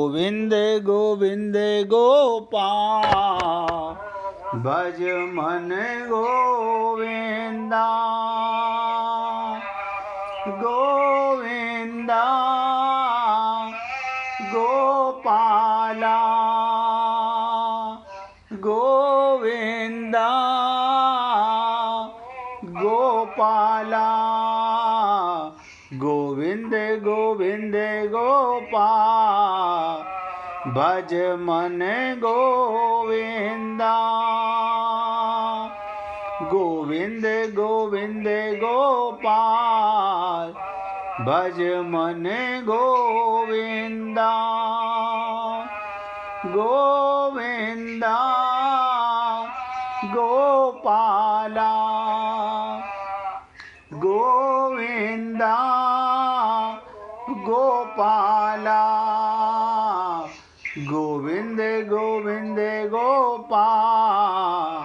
गोविंद गोविंद गोपाल भज मन गोविंदा गोविंदा गोपाला गोविंदा गोपाला गोविंद गोविंद गोपाल भज मन गोविंदा गोविंद गोविंद गोपाल भज मन गोविंदा गोविंदा गोपाला गोविंदा गोपाला गोविंद गोविंद गोपाल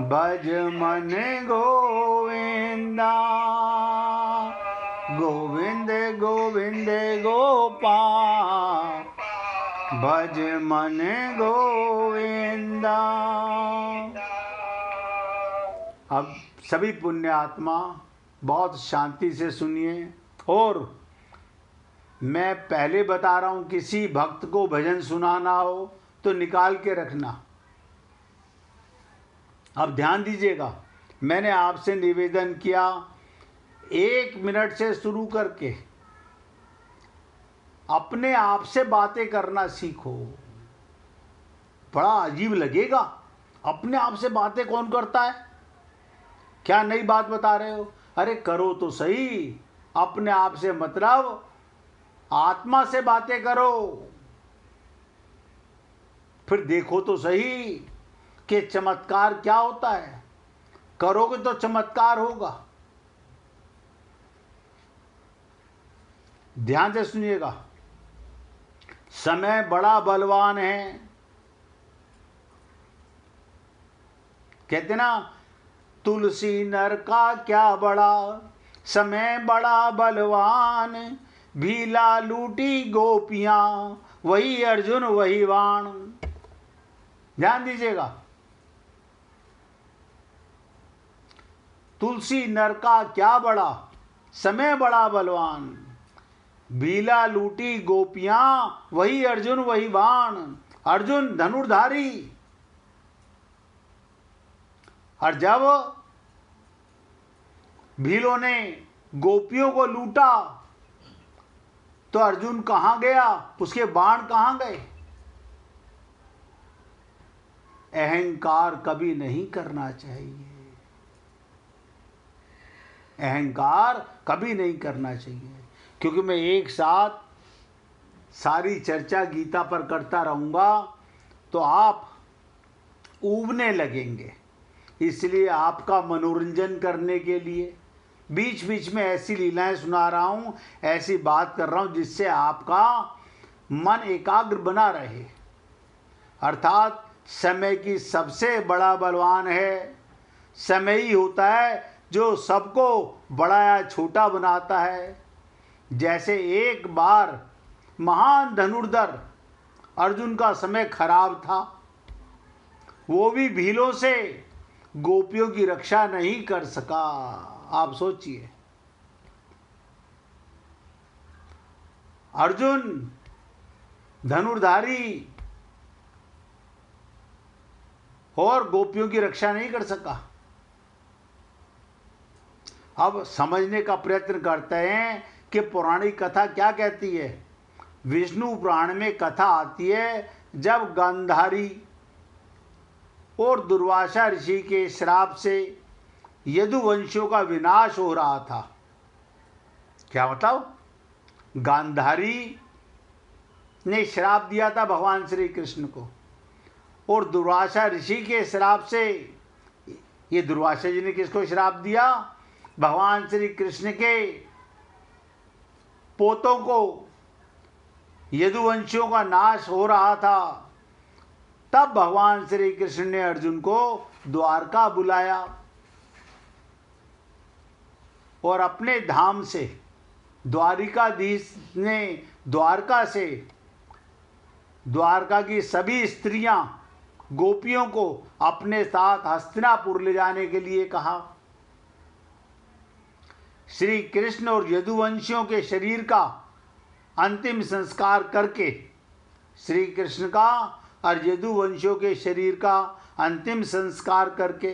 भज मन गोविंदा गोविंद गोविंद गोपाल भज मन गोविंदा। अब सभी पुण्य आत्मा बहुत शांति से सुनिए, और मैं पहले बता रहा हूं, किसी भक्त को भजन सुनाना हो तो निकाल के रखना। अब ध्यान दीजिएगा, मैंने आपसे निवेदन किया 1 मिनट से शुरू करके अपने आप से बातें करना सीखो। बड़ा अजीब लगेगा, अपने आप से बातें कौन करता है? क्या नई बात बता रहे हो? अरे करो तो सही, अपने आप से मतलब आत्मा से बातें करो। फिर देखो तो सही कि चमत्कार क्या होता है। करोगे तो चमत्कार होगा। ध्यान से सुनिएगा, समय बड़ा बलवान है। कहते ना, तुलसी नर का क्या बड़ा, समय बड़ा बलवान, भीला लूटी गोपियां, वही अर्जुन वही बाण। ध्यान दीजिएगा, तुलसी नर का क्या बड़ा, समय बड़ा बलवान, भीला लूटी गोपियां, वही अर्जुन वही बाण। अर्जुन धनुर्धारी, और जब भीलों ने गोपियों को लूटा तो अर्जुन कहां गया, उसके बाण कहां गए? अहंकार कभी नहीं करना चाहिए, अहंकार कभी नहीं करना चाहिए। क्योंकि मैं एक साथ सारी चर्चा गीता पर करता रहूंगा तो आप ऊबने लगेंगे। इसलिए आपका मनोरंजन करने के लिए बीच बीच में ऐसी लीलाएं सुना रहा हूं, ऐसी बात कर रहा हूं जिससे आपका मन एकाग्र बना रहे। अर्थात समय की सबसे बड़ा बलवान है। समय ही होता है जो सबको बड़ा या छोटा बनाता है। जैसे एक बार महान धनुर्धर अर्जुन का समय खराब था, वो भी भीलों से गोपियों की रक्षा नहीं कर सका। आप सोचिए, अर्जुन धनुर्धारी और गोपियों की रक्षा नहीं कर सका। अब समझने का प्रयत्न करते हैं कि पौराणिक कथा क्या कहती है। विष्णु पुराण में कथा आती है, जब गांधारी और दुर्वासा ऋषि के श्राप से यदुवंशियों का विनाश हो रहा था। क्या मतलब? गांधारी ने श्राप दिया था भगवान श्री कृष्ण को, और दुर्वासा ऋषि के श्राप से, ये दुर्वासा जी ने किसको श्राप दिया? भगवान श्री कृष्ण के पोतों को। यदुवंशियों का नाश हो रहा था, तब भगवान श्री कृष्ण ने अर्जुन को द्वारका बुलाया और अपने धाम से द्वारिकाधीश ने द्वारका से द्वारका की सभी स्त्रियां गोपियों को अपने साथ हस्तिनापुर ले जाने के लिए कहा। श्री कृष्ण और यदुवंशियों के शरीर का अंतिम संस्कार करके, श्री कृष्ण का और यदुवंशियों के शरीर का अंतिम संस्कार करके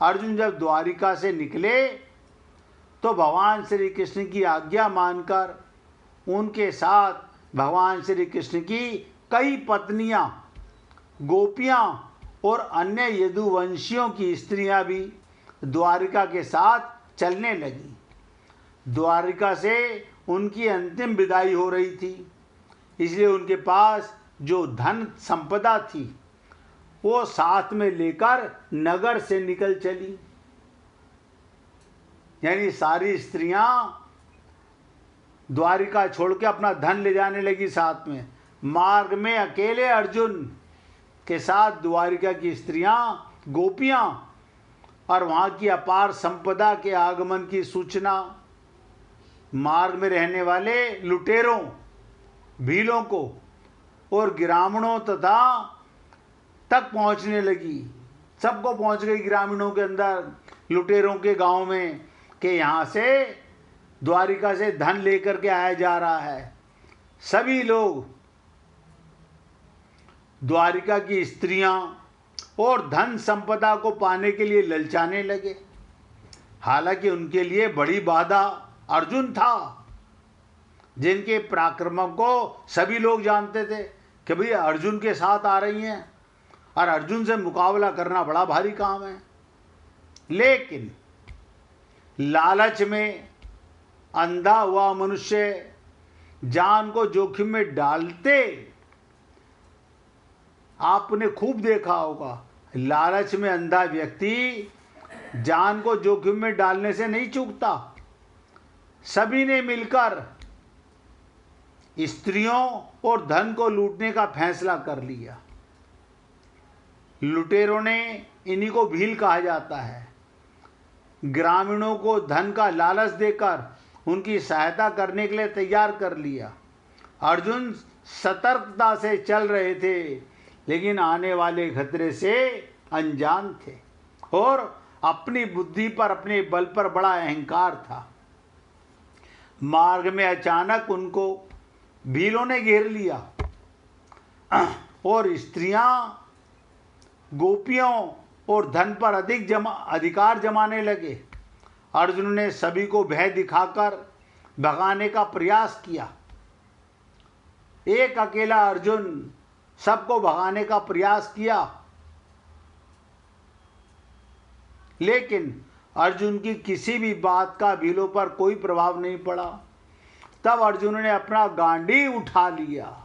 अर्जुन जब द्वारिका से निकले तो भगवान श्री कृष्ण की आज्ञा मानकर उनके साथ भगवान श्री कृष्ण की कई पत्नियां, गोपियां और अन्य यदुवंशियों की स्त्रियां भी द्वारिका के साथ चलने लगी। द्वारिका से उनकी अंतिम विदाई हो रही थी, इसलिए उनके पास जो धन संपदा थी वो साथ में लेकर नगर से निकल चली। यानी सारी स्त्रियां द्वारिका छोड़ के अपना धन ले जाने लगी साथ में। मार्ग में अकेले अर्जुन के साथ द्वारिका की स्त्रियां, गोपियां और वहां की अपार संपदा के आगमन की सूचना मार्ग में रहने वाले लुटेरों, भीलों को और ग्रामीणों तथा तक पहुंचने लगी। सबको पहुंच गई ग्रामीणों के अंदर, लुटेरों के गांव में, कि यहाँ से द्वारिका से धन लेकर के आया जा रहा है। सभी लोग द्वारिका की स्त्रियां और धन संपदा को पाने के लिए ललचाने लगे। हालांकि उनके लिए बड़ी बाधा अर्जुन था, जिनके पराक्रम को सभी लोग जानते थे कि भाई अर्जुन के साथ आ रही हैं और अर्जुन से मुकाबला करना बड़ा भारी काम है। लेकिन लालच में अंधा हुआ मनुष्य जान को जोखिम में डालते, आपने खूब देखा होगा, लालच में अंधा व्यक्ति जान को जोखिम में डालने से नहीं चूकता। सभी ने मिलकर स्त्रियों और धन को लूटने का फैसला कर लिया। लुटेरों ने, इन्हीं को भील कहा जाता है, ग्रामीणों को धन का लालच देकर उनकी सहायता करने के लिए तैयार कर लिया। अर्जुन सतर्कता से चल रहे थे, लेकिन आने वाले खतरे से अनजान थे और अपनी बुद्धि पर, अपने बल पर बड़ा अहंकार था। मार्ग में अचानक उनको भीलों ने घेर लिया और स्त्रियां, गोपियों और धन पर अधिकार जमाने लगे। अर्जुन ने सभी को भय दिखाकर भगाने का प्रयास किया। एक अकेला अर्जुन सबको भगाने का प्रयास किया, लेकिन अर्जुन की किसी भी बात का भीलों पर कोई प्रभाव नहीं पड़ा। तब अर्जुन ने अपना गांडीव उठा लिया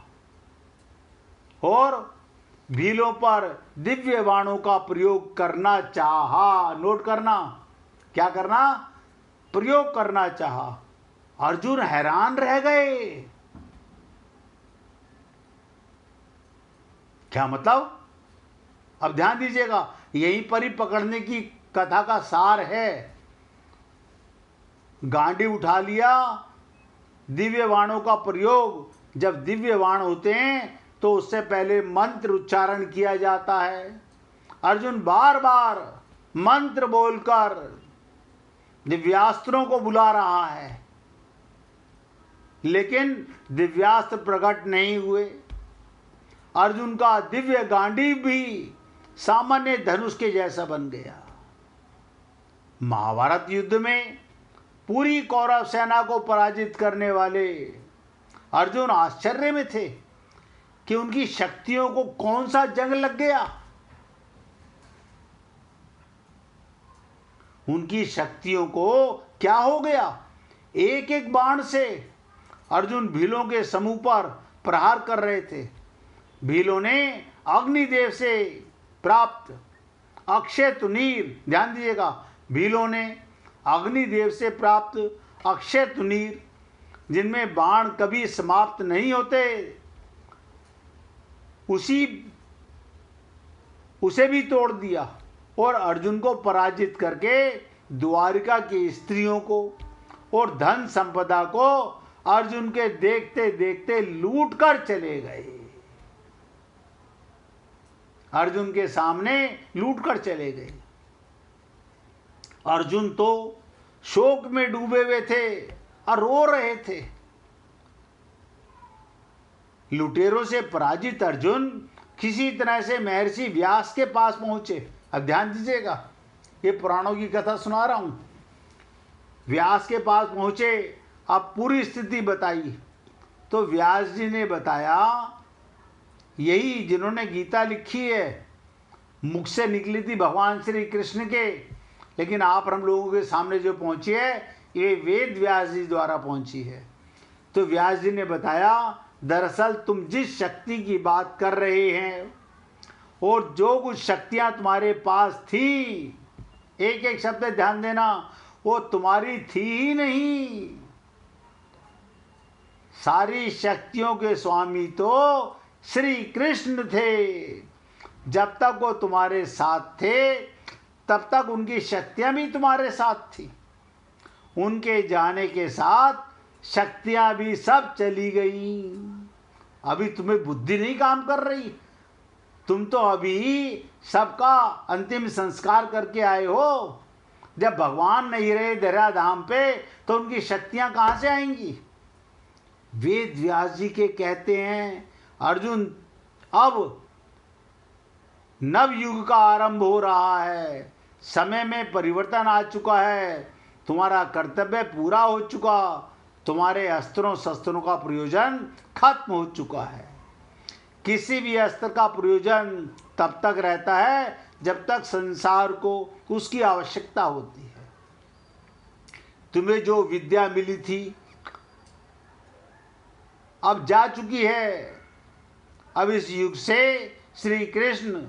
और भीलों पर दिव्य बाणों का प्रयोग करना चाहा। नोट करना, क्या करना? प्रयोग करना चाहा। अर्जुन हैरान रह गए। क्या मतलब? अब ध्यान दीजिएगा, यहीं पर ही पकड़ने की कथा का सार है। गांडी उठा लिया, दिव्य बाणों का प्रयोग। जब दिव्य बाण होते हैं तो उससे पहले मंत्र उच्चारण किया जाता है। अर्जुन बार बार मंत्र बोलकर दिव्यास्त्रों को बुला रहा है, लेकिन दिव्यास्त्र प्रकट नहीं हुए। अर्जुन का दिव्य गांडीव भी सामान्य धनुष के जैसा बन गया। महाभारत युद्ध में पूरी कौरव सेना को पराजित करने वाले अर्जुन आश्चर्य में थे कि उनकी शक्तियों को कौन सा जंग लग गया। उनकी शक्तियों को क्या हो गया? एक एक बाण से अर्जुन भीलों के समूह पर प्रहार कर रहे थे। भीलों ने अग्निदेव से प्राप्त अक्षय तुनीर, ध्यान दीजिएगा, भीलों ने अग्निदेव से प्राप्त अक्षय तुनीर, जिनमें बाण कभी समाप्त नहीं होते, उसे भी तोड़ दिया और अर्जुन को पराजित करके द्वारिका की स्त्रियों को और धन संपदा को अर्जुन के देखते देखते लूट कर चले गए। अर्जुन के सामने लूट कर चले गए। अर्जुन तो शोक में डूबे हुए थे और रो रहे थे। लुटेरों से पराजित अर्जुन किसी तरह से महर्षि व्यास के पास पहुंचे। अब ध्यान दीजिएगा, ये पुराणों की कथा सुना रहा हूं। व्यास के पास पहुंचे, अब पूरी स्थिति बताई तो व्यास जी ने बताया, यही जिन्होंने गीता लिखी है मुख से निकली थी भगवान श्री कृष्ण के, लेकिन आप हम लोगों के सामने जो पहुंची है ये वेद व्यास जी द्वारा पहुंची है। तो व्यास जी ने बताया, दरअसल तुम जिस शक्ति की बात कर रहे हैं और जो कुछ शक्तियां तुम्हारे पास थी, एक एक शब्द ध्यान देना, वो तुम्हारी थी ही नहीं। सारी शक्तियों के स्वामी तो श्री कृष्ण थे। जब तक वो तुम्हारे साथ थे तब तक उनकी शक्तियां भी तुम्हारे साथ थी। उनके जाने के साथ शक्तियां भी सब चली गई। अभी तुम्हें बुद्धि नहीं काम कर रही, तुम तो अभी सबका अंतिम संस्कार करके आए हो। जब भगवान नहीं रहे धराधाम पे तो उनकी शक्तियां कहां से आएंगी। वेद व्यास जी के कहते हैं, अर्जुन अब नव युग का आरंभ हो रहा है, समय में परिवर्तन आ चुका है, तुम्हारा कर्तव्य पूरा हो चुका, तुम्हारे अस्त्रों शस्त्रों का प्रयोजन खत्म हो चुका है। किसी भी अस्त्र का प्रयोजन तब तक रहता है जब तक संसार को उसकी आवश्यकता होती है। तुम्हें जो विद्या मिली थी अब जा चुकी है। अब इस युग से श्री कृष्ण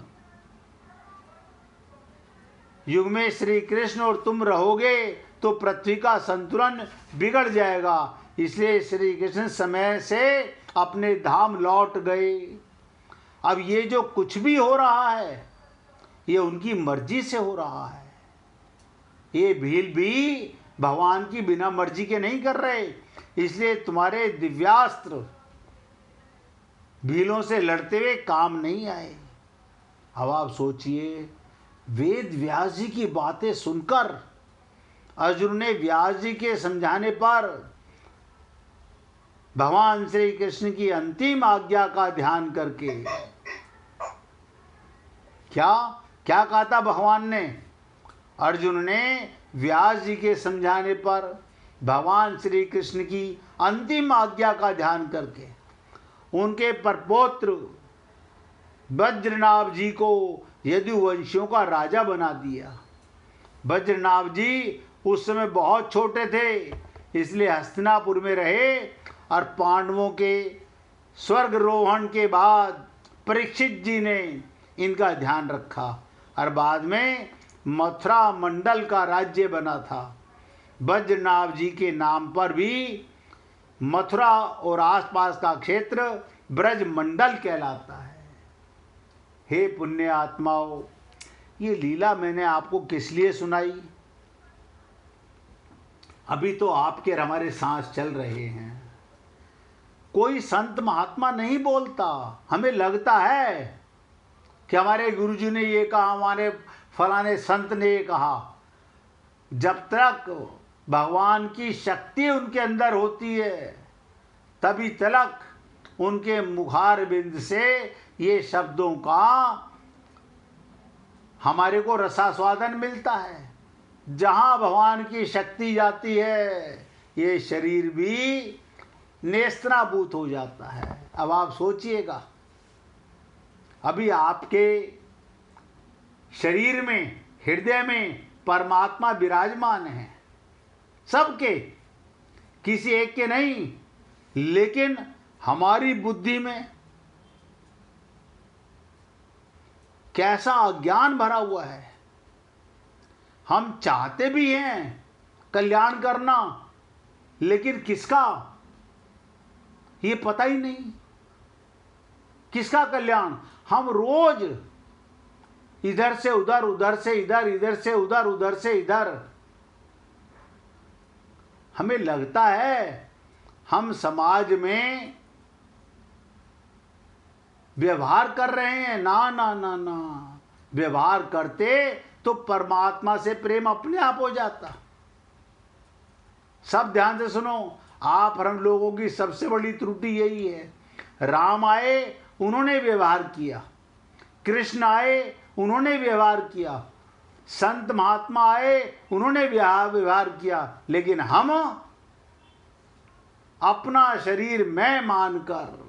युग में श्री कृष्ण और तुम रहोगे तो पृथ्वी का संतुलन बिगड़ जाएगा। इसलिए श्री कृष्ण समय से अपने धाम लौट गए। अब ये जो कुछ भी हो रहा है ये उनकी मर्जी से हो रहा है। ये भील भी भगवान की बिना मर्जी के नहीं कर रहे। इसलिए तुम्हारे दिव्यास्त्र भीलों से लड़ते हुए काम नहीं आए। अब आप सोचिए, वेद व्यास जी की बातें सुनकर अर्जुन ने व्यास जी के समझाने पर भगवान श्री कृष्ण की अंतिम आज्ञा का ध्यान करके क्या क्या कहा था भगवान ने। अर्जुन ने व्यास जी के समझाने पर भगवान श्री कृष्ण की अंतिम आज्ञा का ध्यान करके उनके परपौत्र वज्रनाभ जी को यदुवंशियों का राजा बना दिया। वज्रनाभ जी उस समय बहुत छोटे थे, इसलिए हस्तिनापुर में रहे और पांडवों के स्वर्गरोहण के बाद परीक्षित जी ने इनका ध्यान रखा और बाद में मथुरा मंडल का राज्य बना था। वज्रनाभ जी के नाम पर भी मथुरा और आसपास का क्षेत्र ब्रज मंडल कहलाता है। हे पुण्य आत्माओं, ये लीला मैंने आपको किस लिए सुनाई। अभी तो आपके और हमारे सांस चल रहे हैं, कोई संत महात्मा नहीं बोलता। हमें लगता है कि हमारे गुरुजी ने ये कहा, हमारे फलाने संत ने ये कहा। जब तक भगवान की शक्ति उनके अंदर होती है तभी तक उनके मुखार बिंद से ये शब्दों का हमारे को रसास्वादन मिलता है। जहाँ भगवान की शक्ति जाती है ये शरीर भी नेस्तनाबूत हो जाता है। अब आप सोचिएगा, अभी आपके शरीर में हृदय में परमात्मा विराजमान है, सबके, किसी एक के नहीं, लेकिन हमारी बुद्धि में कैसा अज्ञान भरा हुआ है। हम चाहते भी हैं कल्याण करना, लेकिन किसका ये पता ही नहीं। किसका कल्याण। हम रोज इधर से उधर, उधर से इधर, इधर से उधर, उधर से इधर। हमें लगता है हम समाज में व्यवहार कर रहे हैं। ना ना ना ना, व्यवहार करते तो परमात्मा से प्रेम अपने आप हो जाता। सब ध्यान से सुनो, आप और हम लोगों की सबसे बड़ी त्रुटि यही है। राम आए, उन्होंने व्यवहार किया। कृष्ण आए, उन्होंने व्यवहार किया। संत महात्मा आए, उन्होंने व्यवहार किया। लेकिन हम अपना शरीर मैं मानकर,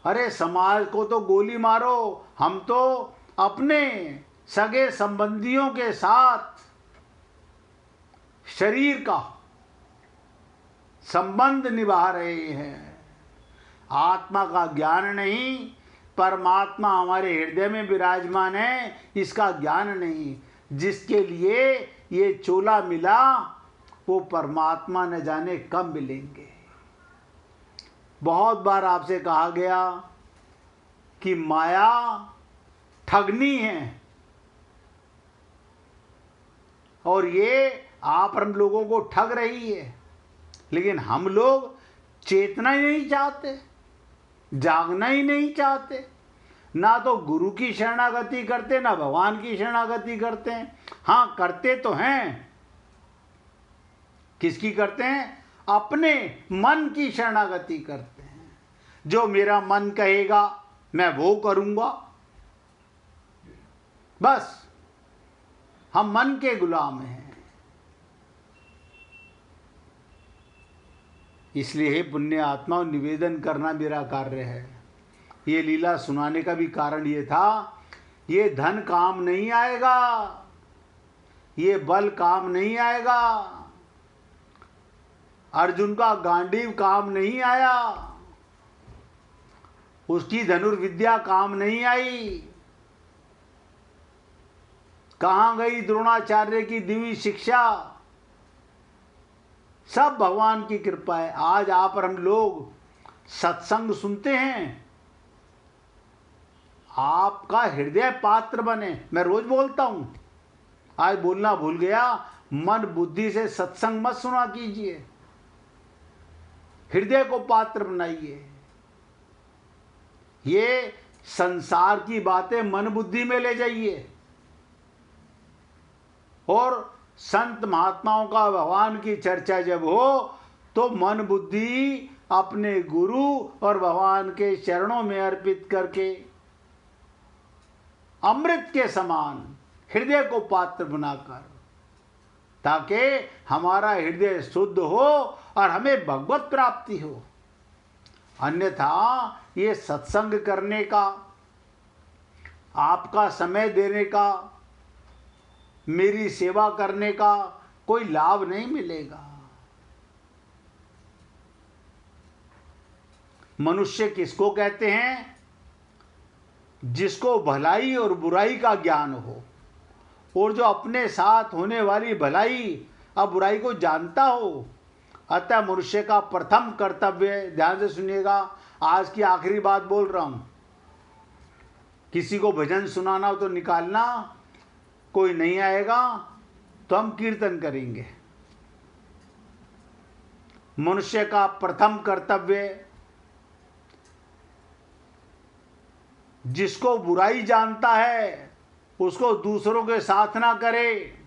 अरे समाज को तो गोली मारो, हम तो अपने सगे संबंधियों के साथ शरीर का संबंध निभा रहे हैं। आत्मा का ज्ञान नहीं, परमात्मा हमारे हृदय में विराजमान है, इसका ज्ञान नहीं। जिसके लिए ये चोला मिला, वो परमात्मा न जाने कब मिलेंगे। बहुत बार आपसे कहा गया कि माया ठगनी है, और ये आप हम लोगों को ठग रही है। लेकिन हम लोग चेतना ही नहीं चाहते, जागना ही नहीं चाहते। ना तो गुरु की शरणागति करते, ना भगवान की शरणागति करते हैं। हाँ, करते तो हैं। किसकी करते हैं? अपने मन की शरणागति करते हैं। जो मेरा मन कहेगा मैं वो करूंगा, बस हम मन के गुलाम हैं। इसलिए हे पुण्य आत्मा, निवेदन करना मेरा कार्य है। ये लीला सुनाने का भी कारण ये था, ये धन काम नहीं आएगा, ये बल काम नहीं आएगा, अर्जुन का गांडीव काम नहीं आया, उसकी धनुर्विद्या काम नहीं आई, कहां गई द्रोणाचार्य की दिव्य शिक्षा? सब भगवान की कृपा है। आज आप और हम लोग सत्संग सुनते हैं, आपका हृदय पात्र बने। मैं रोज बोलता हूं, आज बोलना भूल गया। मन बुद्धि से सत्संग मत सुना कीजिए, हृदय को पात्र बनाइए। ये संसार की बातें मन बुद्धि में ले जाइए, और संत महात्माओं का, भगवान की चर्चा जब हो तो मन बुद्धि अपने गुरु और भगवान के चरणों में अर्पित करके अमृत के समान हृदय को पात्र बनाकर, ताकि हमारा हृदय शुद्ध हो और हमें भगवत प्राप्ति हो। अन्यथा ये सत्संग करने का, आपका समय देने का, मेरी सेवा करने का कोई लाभ नहीं मिलेगा। मनुष्य किसको कहते हैं? जिसको भलाई और बुराई का ज्ञान हो, और जो अपने साथ होने वाली भलाई और बुराई को जानता हो। अतः मनुष्य का प्रथम कर्तव्य, ध्यान से सुनिएगा, आज की आखिरी बात बोल रहा हूं। किसी को भजन सुनाना हो तो निकालना, कोई नहीं आएगा तो हम कीर्तन करेंगे। मनुष्य का प्रथम कर्तव्य, जिसको बुराई जानता है उसको दूसरों के साथ ना करे,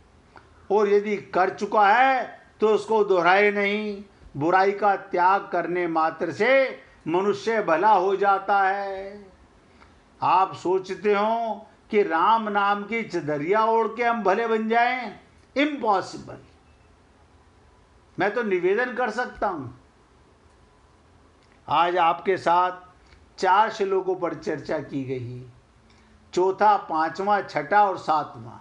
और यदि कर चुका है तो उसको दोहराए नहीं। बुराई का त्याग करने मात्र से मनुष्य भला हो जाता है। आप सोचते हो कि राम नाम की चदरिया ओढ़ के हम भले बन जाएं? इम्पॉसिबल। मैं तो निवेदन कर सकता हूं। आज आपके साथ 4 श्लोकों पर चर्चा की गई, चौथा, पांचवा, छठा और सातवां।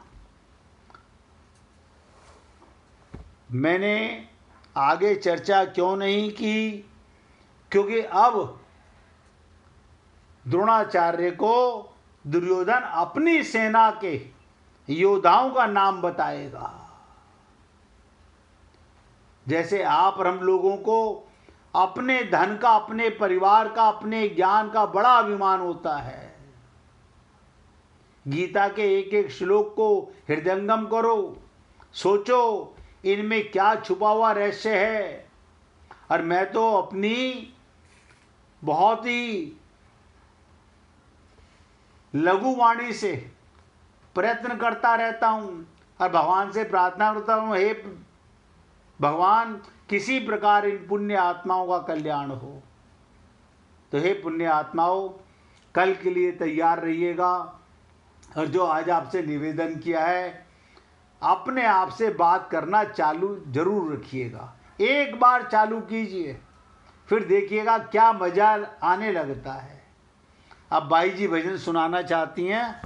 मैंने आगे चर्चा क्यों नहीं की? क्योंकि अब द्रोणाचार्य को दुर्योधन अपनी सेना के योद्धाओं का नाम बताएगा। जैसे आप और हम लोगों को अपने धन का, अपने परिवार का, अपने ज्ञान का बड़ा अभिमान होता है। गीता के एक एक श्लोक को हृदयंगम करो, सोचो इनमें क्या छुपा हुआ रहस्य है। और मैं तो अपनी बहुत ही लघु वाणी से प्रयत्न करता रहता हूँ और भगवान से प्रार्थना करता हूँ, हे भगवान किसी प्रकार इन पुण्य आत्माओं का कल्याण हो। तो हे पुण्य आत्माओं, कल के लिए तैयार रहिएगा। और जो आज आपसे निवेदन किया है, अपने आप से बात करना चालू जरूर रखिएगा। एक बार चालू कीजिए, फिर देखिएगा क्या मजा आने लगता है। अब बाई जी भजन सुनाना चाहती हैं,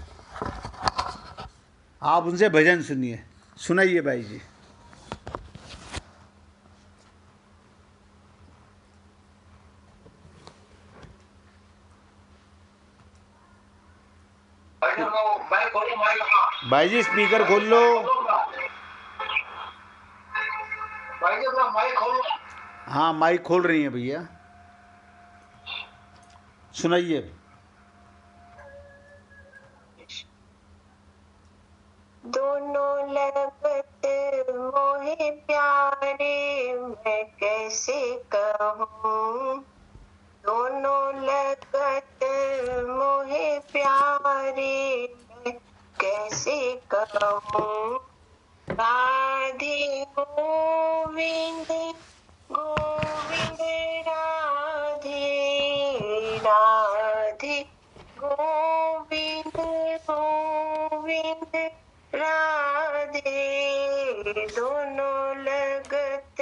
आप उनसे भजन सुनिए, सुनाइए बाई जी। भाई जी स्पीकर खोल लो। भाई जी अपना माइक खोलो। हाँ माइक खोल रही है भैया, सुनाइए। दोनों लगत मोहे प्यारे, मैं कैसे कहूँ। दोनों लगत मोहे प्यारे, मैं कैसे कहूँ। राधे गोविंद गोविंद राधे राधे गोविंद गोविंद राधे। दोनों लगत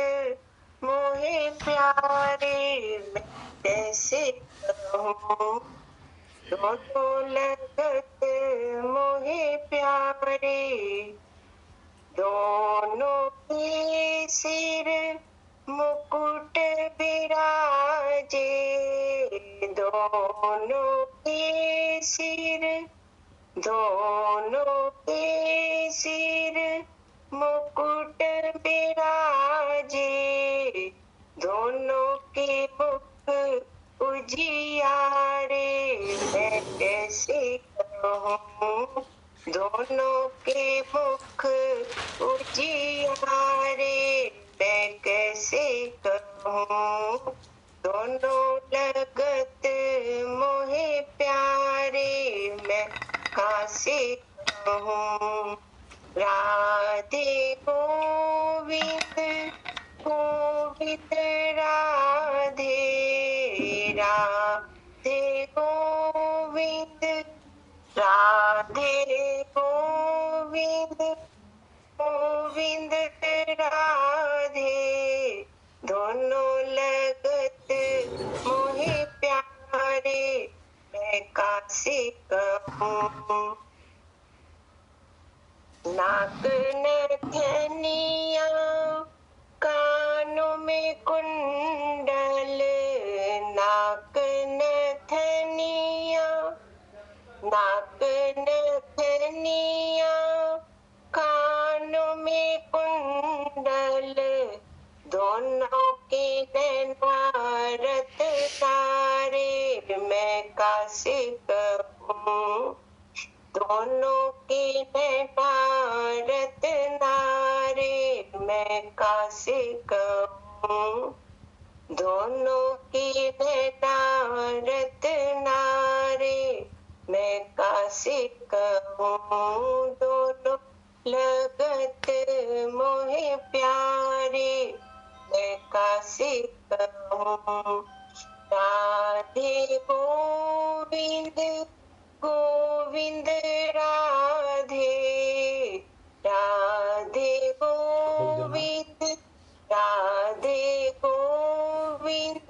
मोहे प्यारे, मैं कैसे कहूँ। दोनों लगत मोहे प्यारे, दोनों के सिर मुकुट विराजे। दोनों के सिर मुकुट विराजे। दोनों के मुख उजियारे, मैं कैसे कहूँ। दोनों के मुख उजियारे, मैं कैसे कहूँ। दोनों लगत मोहे प्यारे, मैं कासे कहूँ। राधे गोविंद गोविंद राधे राधे गोविंद राधे गोविंद गोविंद राधे। दोनों लगत मोहे प्यारे, मैं कासे कहूँ। नाक नथनिया कानों में कुंडल, नाक नथनिया कानों में कुंडल। दोनों के नैनारत तारे, मैं कासे कहूँ। दोनों के नैनारत नारे, मैं कासे कहूँ। दोनों के नैनारत नारे, मैं कासे कहूँ। दोनों लगत मोहे प्यारे, मैं कासे कहूँ। राधे गोविंद गोविंद राधे राधे गोविंद राधे गोविंद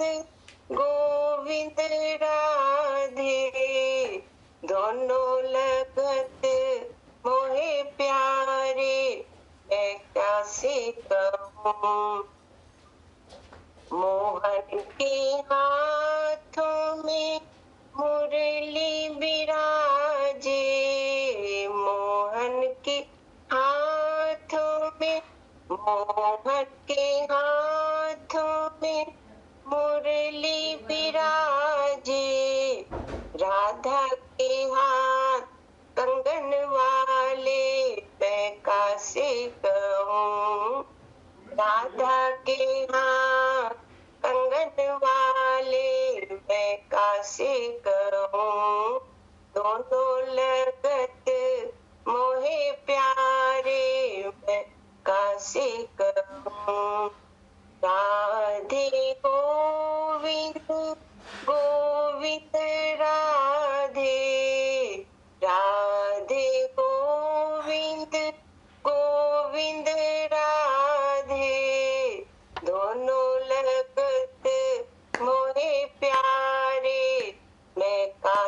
गोविंद राधे। दोनों लगत मोहे प्यारे, मैं कैसे कहूँ। मोहन के हाथों में मुरली विराजे। मोहन के हाथों में मुरली विराजे। राधा के हाथ कंगन वाले, मैं कासे कहूँ। राधा के हाथ कंगन वाले, मैं कासे कहूँ। दोनों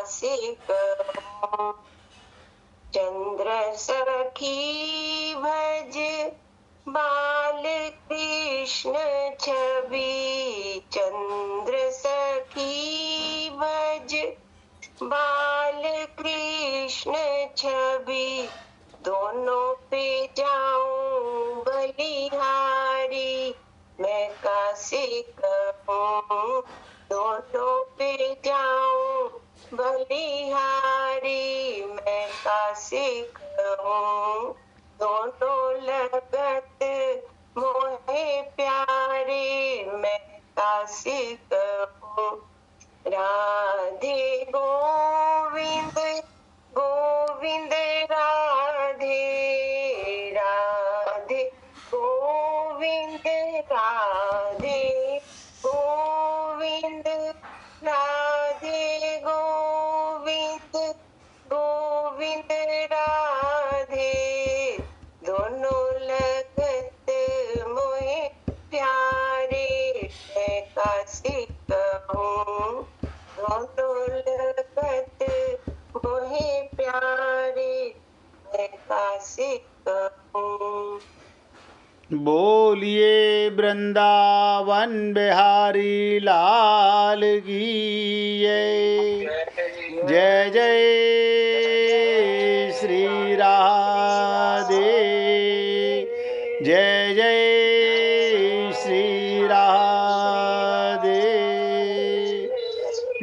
से कहूँ। चंद्र सखी भज बाल कृष्ण छवि, चंद्र सखी भज बाल कृष्ण छवि, दोनों पे जाऊं बलिहारी, मैं कासे कहूँ। दोनों पे जाऊं बलिहारी, मैं कासे कहूँ। दोनों लगत मोहे प्यारे, मैं कासे कहूँ। राधे गोविंद गोविंद राधे, राधे गोविंद राधे गोविंद, राधे गोविंद गोविंद राधे, दोनों लगत मोहे प्यारे, मैं कासे कहूँ। दोनों लगत मोहे प्यारे, मैं कासे कहूँ। बोलिए वृंदावन बिहारी लाल की जय। जय जय श्री राधे, जय जय श्री राधे।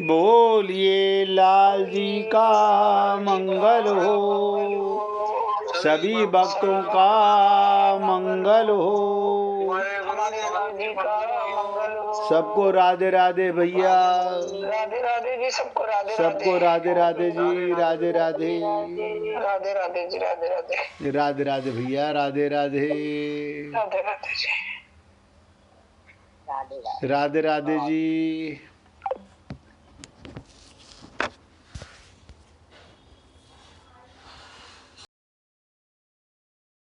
बोलिए लाल जी का मंगल हो, सभी भक्तों का मंगल हो। सबको राधे राधे भैया, राधे राधे जी, सबको राधे सबको राधे राधे जी, राधे राधे, राधे राधे जी, राधे राधे, राधे राधे भैया, राधे राधे, राधे राधे जी, राधे राधे जी।